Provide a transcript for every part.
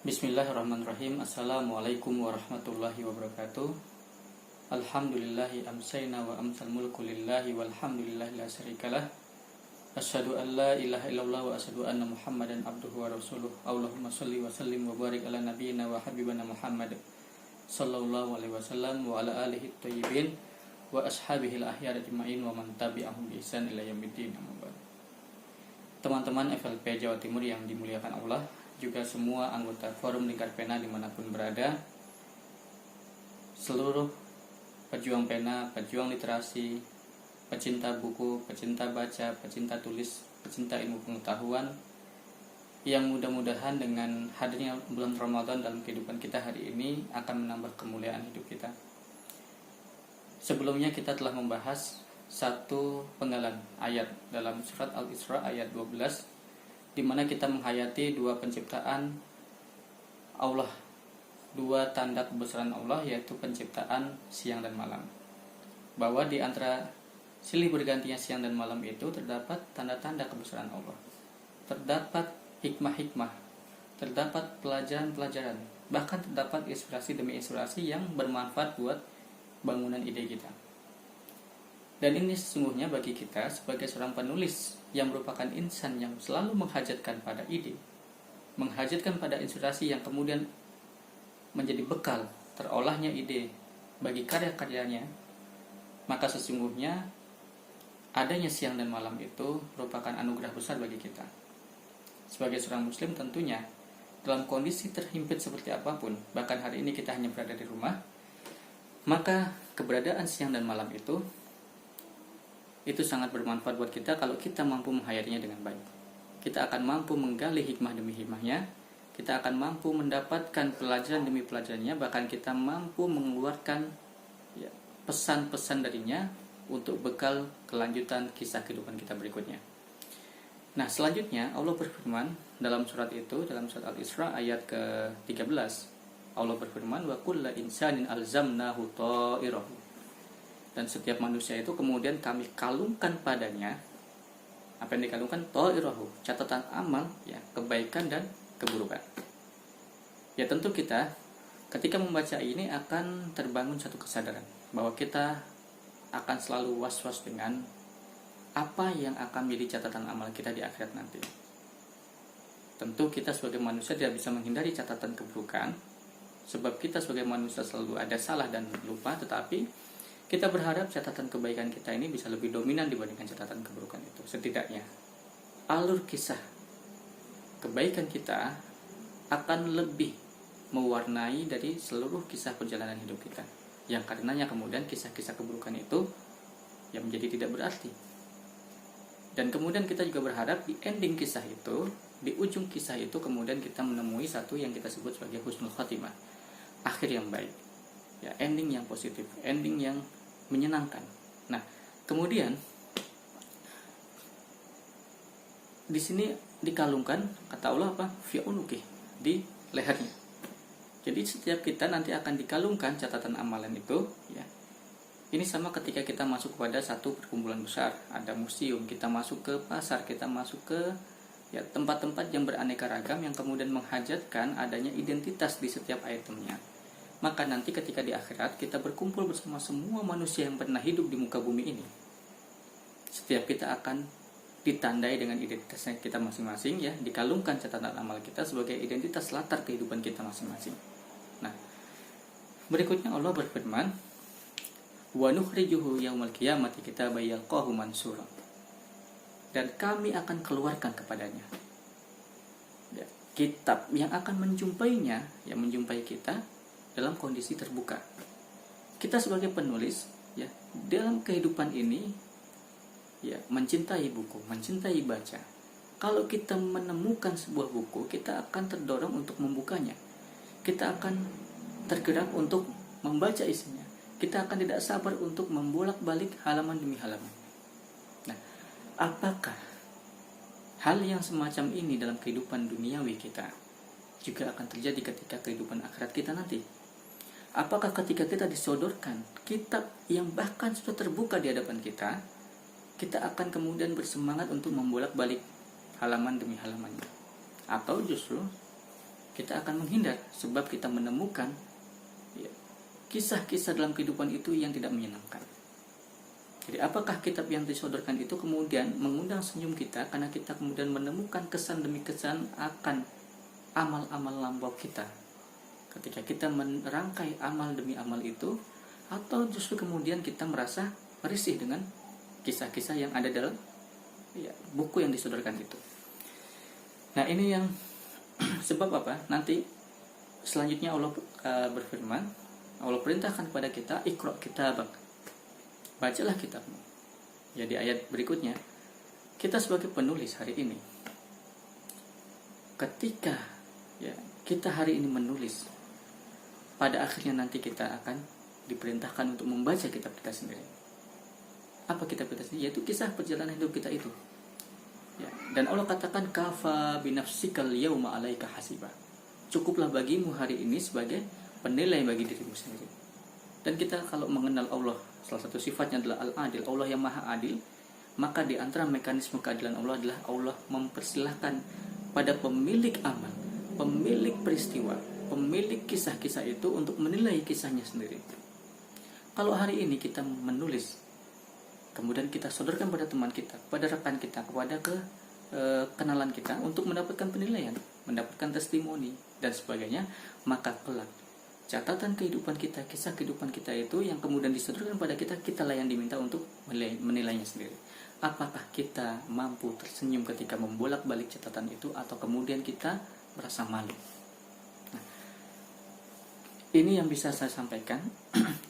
Bismillahirrahmanirrahim. Assalamualaikum warahmatullahi wabarakatuh. Alhamdulillahi amsayna wa amsal mulku lillahi walhamdulillahi la syarikalah. Asyhadu an la ilaha illallah wa asyhadu anna Muhammadan abduhu wa rasuluh. Allahumma shalli wa sallim wa barik ala nabiyyina wa habibana Muhammad sallallahu alaihi wasallam wa ala alihi thayyibin wa ashabihi al-ahyar ajma'in wa man tabi'ahum bi ihsan ila yaumiddin. Teman-teman FLP Jawa Timur yang dimuliakan Allah, juga semua anggota Forum Lingkar Pena dimanapun berada, seluruh pejuang pena, pejuang literasi, pecinta buku, pecinta baca, pecinta tulis, pecinta ilmu pengetahuan, yang mudah-mudahan dengan hadirnya bulan Ramadan dalam kehidupan kita hari ini akan menambah kemuliaan hidup kita. Sebelumnya kita telah membahas satu penggalan ayat dalam surat Al-Isra ayat 12, di mana kita menghayati dua penciptaan Allah, dua tanda kebesaran Allah, yaitu penciptaan siang dan malam. Bahwa di antara silih bergantinya siang dan malam itu terdapat tanda-tanda kebesaran Allah, terdapat hikmah-hikmah, terdapat pelajaran-pelajaran, bahkan terdapat inspirasi demi inspirasi yang bermanfaat buat bangunan ide kita. Dan ini sesungguhnya bagi kita sebagai seorang penulis yang merupakan insan yang selalu menghajatkan pada ide, menghajatkan pada inspirasi yang kemudian menjadi bekal terolahnya ide bagi karya-karyanya, maka sesungguhnya adanya siang dan malam itu merupakan anugerah besar bagi kita. Sebagai seorang muslim tentunya dalam kondisi terhimpit seperti apapun, bahkan hari ini kita hanya berada di rumah, maka keberadaan siang dan malam itu sangat bermanfaat buat kita kalau kita mampu menghayatinya dengan baik. Kita akan mampu menggali hikmah demi hikmahnya, kita akan mampu mendapatkan pelajaran demi pelajarannya, bahkan kita mampu mengeluarkan pesan-pesan darinya untuk bekal kelanjutan kisah kehidupan kita berikutnya. Nah, selanjutnya Allah berfirman dalam surat itu, dalam surat Al-Isra ayat ke-13, Allah berfirman, wa kullu insanin alzamnahu ta'irahu. Dan setiap manusia itu kemudian kami kalungkan padanya, apa yang dikalungkan? Ta'irahu, catatan amal, kebaikan dan keburukan. Ya tentu kita ketika membaca ini akan terbangun satu kesadaran bahwa kita akan selalu was-was dengan apa yang akan menjadi catatan amal kita di akhirat nanti. Tentu kita sebagai manusia tidak bisa menghindari catatan keburukan, sebab kita sebagai manusia selalu ada salah dan lupa, tetapi kita berharap catatan kebaikan kita ini bisa lebih dominan dibandingkan catatan keburukan itu. Setidaknya alur kisah kebaikan kita akan lebih mewarnai dari seluruh kisah perjalanan hidup kita, yang karenanya kemudian kisah-kisah keburukan itu yang menjadi tidak berarti. Dan kemudian kita juga berharap di ending kisah itu, di ujung kisah itu kemudian kita menemui satu yang kita sebut sebagai husnul khatimah, akhir yang baik, ending yang positif, ending yang menyenangkan. Nah, kemudian di sini dikalungkan, kata Allah apa? Fi unuki, di lehernya. Jadi setiap kita nanti akan dikalungkan catatan amalan itu, Ini sama ketika kita masuk kepada satu perkumpulan besar, ada museum, kita masuk ke pasar, kita masuk ke tempat-tempat yang beraneka ragam yang kemudian menghajatkan adanya identitas di setiap itemnya. Maka nanti ketika di akhirat kita berkumpul bersama semua manusia yang pernah hidup di muka bumi ini, setiap kita akan ditandai dengan identitasnya kita masing-masing, dikalungkan catatan amal kita sebagai identitas latar kehidupan kita masing-masing. Nah, berikutnya Allah berfirman, wa nukhrijuhu yaumal qiyamati kitaban yalqahu mansura. Dan kami akan keluarkan kepadanya kitab yang akan menjumpainya, yang menjumpai kita dalam kondisi terbuka. Kita sebagai penulis, dalam kehidupan ini, mencintai buku, mencintai baca. Kalau kita menemukan sebuah buku, kita akan terdorong untuk membukanya. Kita akan tergerak untuk membaca isinya. Kita akan tidak sabar untuk membolak-balik halaman demi halaman. Nah, apakah hal yang semacam ini dalam kehidupan duniawi kita juga akan terjadi ketika kehidupan akhirat kita nanti? Apakah ketika kita disodorkan kitab yang bahkan sudah terbuka di hadapan kita, kita akan kemudian bersemangat untuk membolak-balik halaman demi halamannya? Atau justru kita akan menghindar sebab kita menemukan ya, kisah-kisah dalam kehidupan itu yang tidak menyenangkan. Jadi apakah kitab yang disodorkan itu kemudian mengundang senyum kita karena kita kemudian menemukan kesan demi kesan akan amal-amal lampau kita ketika kita merangkai amal demi amal itu, atau justru kemudian kita merasa risih dengan kisah-kisah yang ada dalam ya, buku yang disodorkan itu. Nah ini yang sebab apa? Nanti selanjutnya Allah berfirman, Allah perintahkan kepada kita, Iqra kitabak, bacalah kitabmu. Jadi ayat berikutnya, kita sebagai penulis hari ini, ketika ya, kita hari ini menulis, pada akhirnya nanti kita akan diperintahkan untuk membaca kitab kita sendiri. Apa kitab kita sendiri? Yaitu kisah perjalanan hidup kita itu. Ya, dan Allah katakan kafa binafsikal yauma alaika hasiba. Cukuplah bagimu hari ini sebagai penilai bagi dirimu sendiri. Dan kita kalau mengenal Allah, salah satu sifatnya adalah al-adil, Allah yang maha adil, maka di antara mekanisme keadilan Allah adalah Allah mempersilahkan pada pemilik amal, pemilik peristiwa, pemilik kisah-kisah itu untuk menilai kisahnya sendiri. Kalau hari ini kita menulis, kemudian kita sodorkan pada teman kita, pada rekan kita, kepada kenalan kita untuk mendapatkan penilaian, mendapatkan testimoni dan sebagainya, maka kelak catatan kehidupan kita, kisah kehidupan kita itu yang kemudian disodorkan pada kita, kitalah yang diminta untuk menilainya sendiri. Apakah kita mampu tersenyum ketika membolak-balik catatan itu, atau kemudian kita merasa malu? Nah, ini yang bisa saya sampaikan.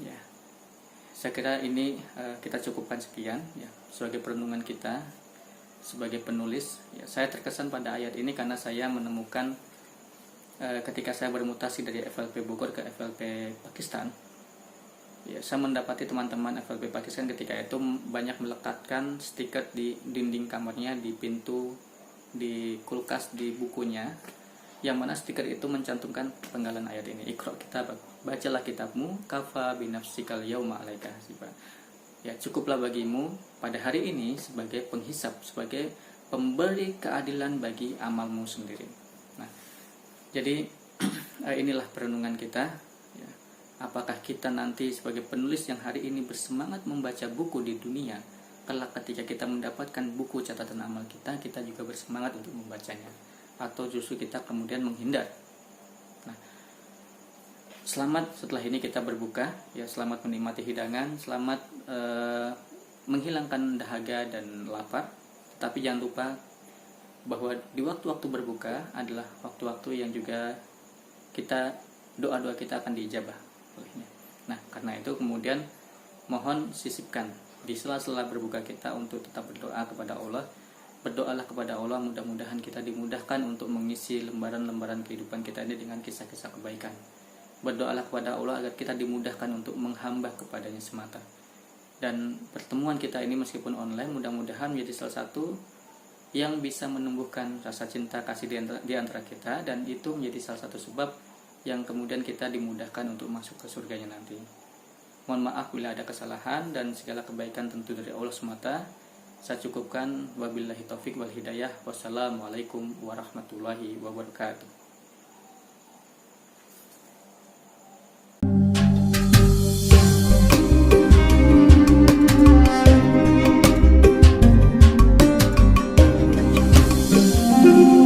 Ya, saya kira ini kita cukupkan sekian ya sebagai perenungan kita sebagai penulis. Ya, saya terkesan pada ayat ini karena saya menemukan ketika saya bermutasi dari FLP Bogor ke FLP Pakistan, ya, saya mendapati teman-teman FLP Pakistan ketika itu banyak melekatkan stiker di dinding kamarnya, di pintu, di kulkas, di bukunya, yang mana stiker itu mencantumkan penggalan ayat ini, Iqra kitabak, bacalah kitabmu, kafa binafsikal yauma alaika hasiba. Ya, cukuplah bagimu pada hari ini sebagai penghisap, sebagai pemberi keadilan bagi amalmu sendiri. Nah, jadi inilah perenungan kita. Ya, apakah kita nanti sebagai penulis yang hari ini bersemangat membaca buku di dunia, kelak ketika kita mendapatkan buku catatan amal kita, kita juga bersemangat untuk membacanya, atau justru kita kemudian menghindar. Nah, selamat setelah ini kita berbuka, ya, selamat menikmati hidangan, selamat menghilangkan dahaga dan lapar. Tapi jangan lupa bahwa di waktu-waktu berbuka adalah waktu-waktu yang juga kita doa-doa kita akan diijabah olehnya. Nah, karena itu kemudian mohon sisipkan di sela-sela berbuka kita untuk tetap berdoa kepada Allah. Berdoalah kepada Allah, mudah-mudahan kita dimudahkan untuk mengisi lembaran-lembaran kehidupan kita ini dengan kisah-kisah kebaikan. Berdoalah kepada Allah agar kita dimudahkan untuk menghamba kepadanya semata. Dan pertemuan kita ini meskipun online, mudah-mudahan menjadi salah satu yang bisa menumbuhkan rasa cinta kasih di antara kita, dan itu menjadi salah satu sebab yang kemudian kita dimudahkan untuk masuk ke surganya nanti. Mohon maaf bila ada kesalahan, dan segala kebaikan tentu dari Allah semata. Saya cukupkan, wabillahi taufik wal hidayah. Wassalamualaikum warahmatullahi wabarakatuh. Thank you.